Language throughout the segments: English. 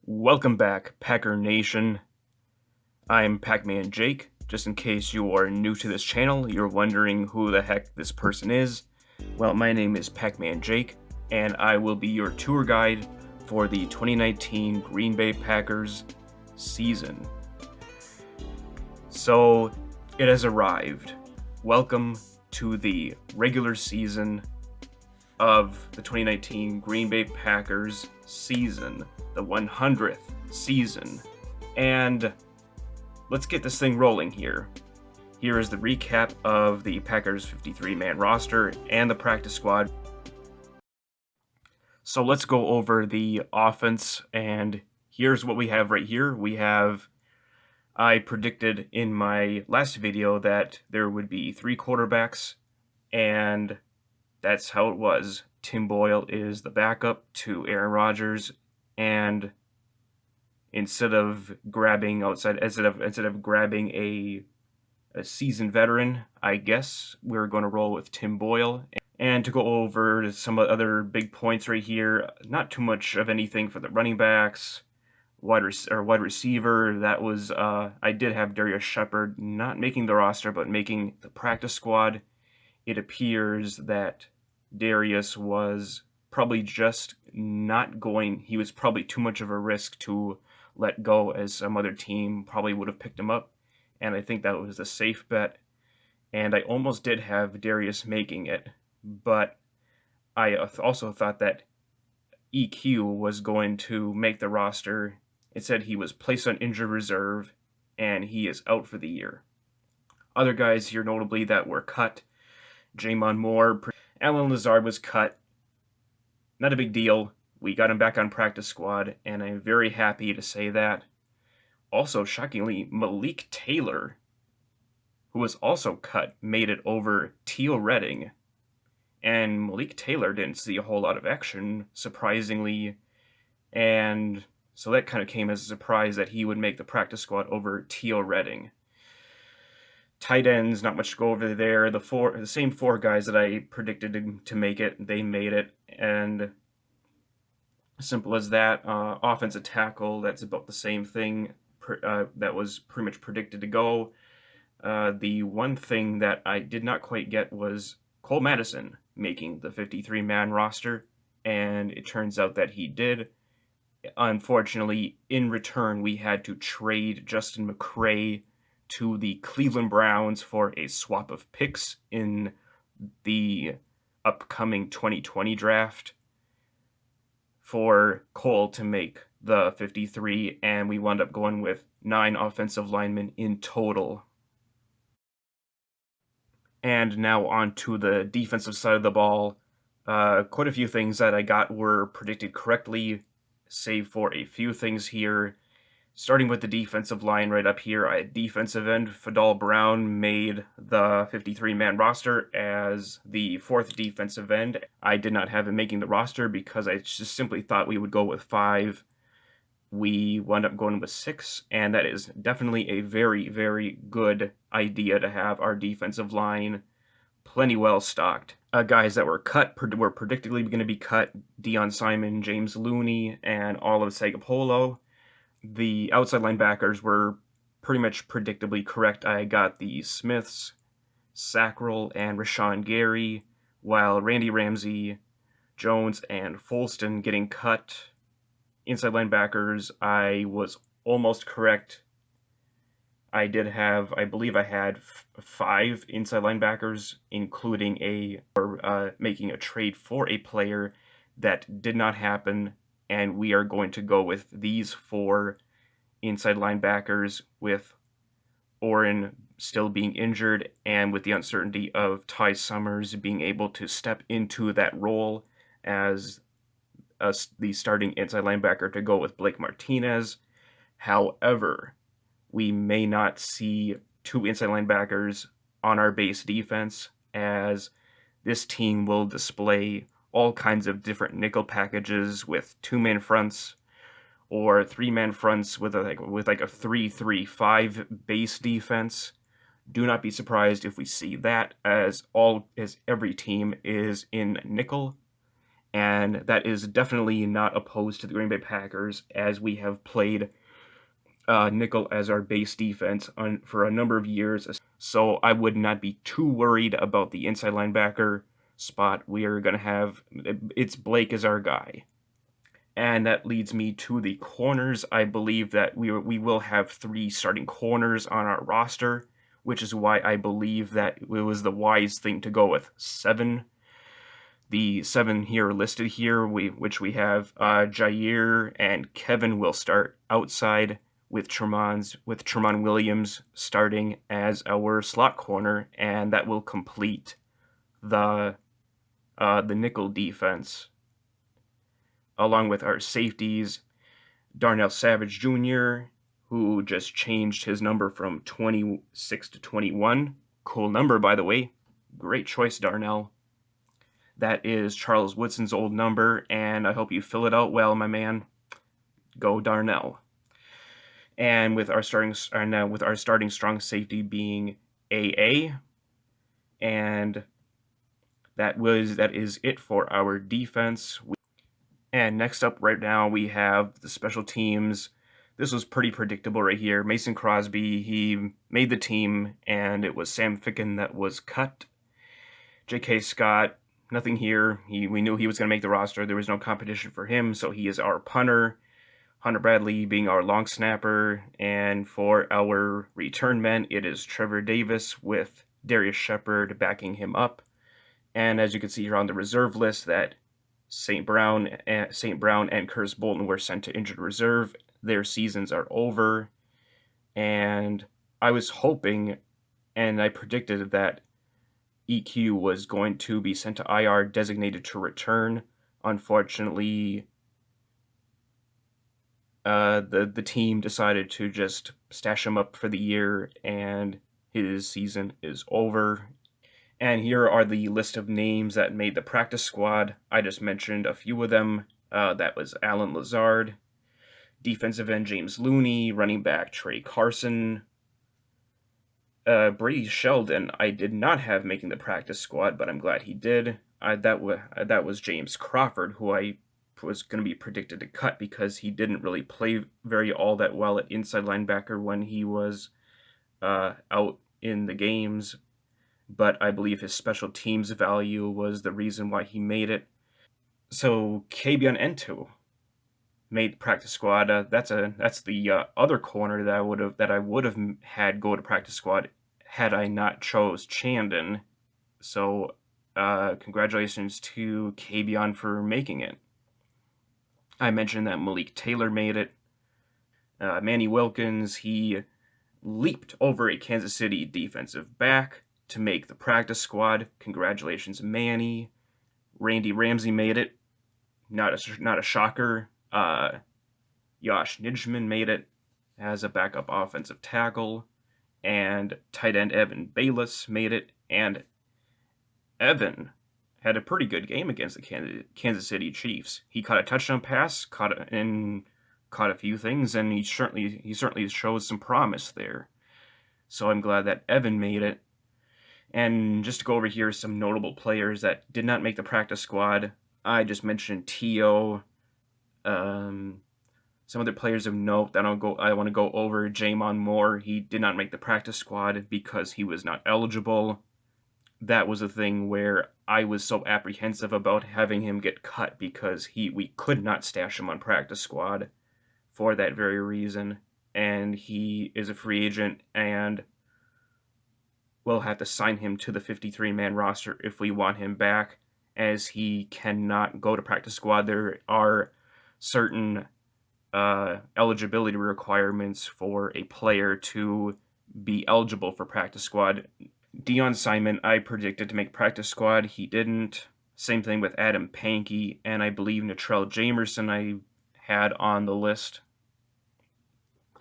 Welcome back, Packer Nation. I'm Pac-Man Jake. Just in case you are new to this channel, you're wondering who the heck this person is. Well, my name is Pac-Man Jake, and I will be your tour guide for the 2019 Green Bay Packers season. So, it has arrived. Welcome to the regular season of the 2019 Green Bay Packers season, the 100th season. And let's get this thing rolling here. Here is the recap of the Packers 53-man roster and the practice squad. So let's go over the offense, and here's what we have right here. I predicted in my last video that there would be 3 quarterbacks, and that's how it was. Tim Boyle is the backup to Aaron Rodgers, and instead of grabbing a seasoned veteran, I guess we're going to roll with Tim Boyle. And to go over some other big points right here, not too much of anything for the running backs, wide receiver. That was I did have Darius Shepard not making the roster, but making the practice squad. It appears that Darius was probably just not going. He was probably too much of a risk to let go, as some other team probably would have picked him up. And I think that was a safe bet. And I almost did have Darius making it, but I also thought that EQ was going to make the roster. It said he was placed on injured reserve, and he is out for the year. Other guys here notably that were cut: Jamon Moore, Allen Lazard was cut. Not a big deal. We got him back on practice squad, and I'm very happy to say that. Also, shockingly, Malik Taylor, who was also cut, made it over Teal Redding. And Malik Taylor didn't see a whole lot of action, surprisingly. And so that kind of came as a surprise that he would make the practice squad over Teal Redding. Tight ends, not much to go over there. The same 4 guys that I predicted to make it, they made it. And simple as that. Offensive tackle, that's about the same thing. That was pretty much predicted to go. The one thing that I did not quite get was Cole Madison making the 53-man roster, and it turns out that he did. Unfortunately, in return, we had to trade Justin McCray to the Cleveland Browns for a swap of picks in the upcoming 2020 draft for Cole to make the 53, and we wound up going with 9 offensive linemen in total. And now on to the defensive side of the ball. Quite a few things that I got were predicted correctly, save for a few things here. Starting with the defensive line right up here, I had defensive end Fadal Brown made the 53-man roster as the 4th defensive end. I did not have him making the roster because I just simply thought we would go with 5. We wound up going with 6, and that is definitely a very, very good idea to have our defensive line plenty well stocked. Guys that were cut were predictably going to be cut: Deion Simon, James Looney, and all of Sagapolo. The outside linebackers were pretty much predictably correct. I got the Smiths, Sackrell, and Rashawn Gary, while Randy Ramsey, Jones, and Folston getting cut. Inside linebackers, I was almost correct. I believe I had 5 inside linebackers, including making a trade for a player that did not happen. And we are going to go with these 4 inside linebackers, with Oren still being injured and with the uncertainty of Ty Summers being able to step into that role as the starting inside linebacker, to go with Blake Martinez. However, we may not see 2 inside linebackers on our base defense, as this team will display all kinds of different nickel packages with 2-man fronts or 3-man fronts with a 3-3-5 base defense. Do not be surprised if we see that, as every team is in nickel, and that is definitely not opposed to the Green Bay Packers, as we have played nickel as our base defense for a number of years. So I would not be too worried about the inside linebacker spot. We are going to have, it's Blake as our guy. And that leads me to the corners. I believe that we will have 3 starting corners on our roster, which is why I believe that it was the wise thing to go with 7. The 7 here listed here, which we have Jair and Kevin will start outside, with Tremont Williams starting as our slot corner, and that will complete the nickel defense, along with our safeties, Darnell Savage Jr., who just changed his number from 26 to 21. Cool number, by the way. Great choice, Darnell. That is Charles Woodson's old number, and I hope you fill it out well, my man. Go Darnell. And with our starting strong safety being AA, and that is it for our defense. And next up right now we have the special teams. This was pretty predictable right here. Mason Crosby, he made the team, and it was Sam Ficken that was cut. J.K. Scott, nothing here. We knew he was going to make the roster. There was no competition for him, so he is our punter. Hunter Bradley being our long snapper, and for our return men, it is Trevor Davis with Darius Shepard backing him up. And as you can see here on the reserve list, that St. Brown and Curtis Bolton were sent to injured reserve. Their seasons are over, and I was hoping, and I predicted that EQ was going to be sent to IR, designated to return. Unfortunately, the team decided to just stash him up for the year, and his season is over. And here are the list of names that made the practice squad. I just mentioned a few of them. That was Alan Lazard, defensive end James Looney, running back Trey Carson, Brady Sheldon. I did not have making the practice squad, but I'm glad he did. That was James Crawford, who I was going to be predicted to cut because he didn't really play all that well at inside linebacker when he was out in the games. But I believe his special teams value was the reason why he made it. So Kabion Ento made the practice squad. That's the other corner that I would have had go to practice squad had I not chose Chandon. So congratulations to Kabion for making it. I mentioned that Malik Taylor made it. Manny Wilkins, he leaped over a Kansas City defensive back to make the practice squad. Congratulations, Manny. Randy Ramsey made it. Not a shocker. Josh Nijman made it as a backup offensive tackle. And tight end Evan Bayless made it. And Evan had a pretty good game against the Kansas City Chiefs. He caught a touchdown pass, caught a few things, and he certainly shows some promise there. So I'm glad that Evan made it. And just to go over here, some notable players that did not make the practice squad. I just mentioned T.O. Some other players of note that I want to go over. Jamon Moore, he did not make the practice squad because he was not eligible. That was a thing where I was so apprehensive about having him get cut because we could not stash him on practice squad for that very reason. And he is a free agent, and we'll have to sign him to the 53-man roster if we want him back, as he cannot go to practice squad. There are certain eligibility requirements for a player to be eligible for practice squad. Dion Simon, I predicted to make practice squad. He didn't. Same thing with Adam Pankey, and I believe Natrell Jamerson I had on the list.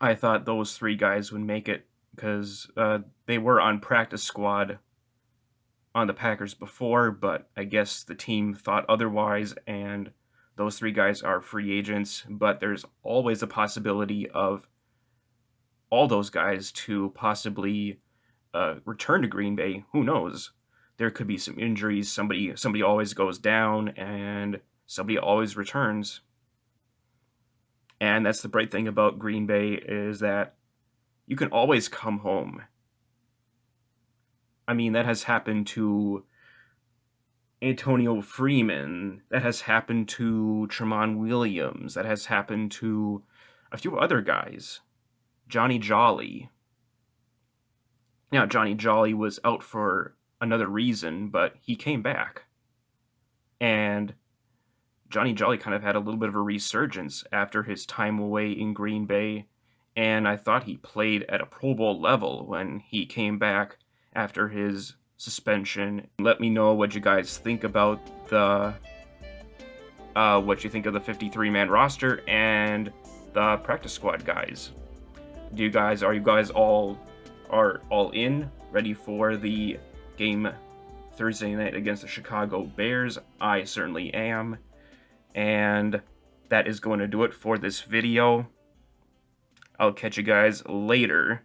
I thought those 3 guys would make it because they were on practice squad on the Packers before, but I guess the team thought otherwise, and those 3 guys are free agents. But there's always a possibility of all those guys to possibly return to Green Bay. Who knows? There could be some injuries. Somebody always goes down, and somebody always returns. And that's the bright thing about Green Bay, is that you can always come home. I mean, that has happened to Antonio Freeman, that has happened to Tremont Williams, that has happened to a few other guys. Johnny Jolly. Now, Johnny Jolly was out for another reason, but he came back. And Johnny Jolly kind of had a little bit of a resurgence after his time away in Green Bay, and I thought he played at a Pro Bowl level when he came back after his suspension. Let me know what you guys think about the 53-man roster and the practice squad guys. Are you guys all in, ready for the game Thursday night against the Chicago Bears? I certainly am. And that is going to do it for this video. I'll catch you guys later.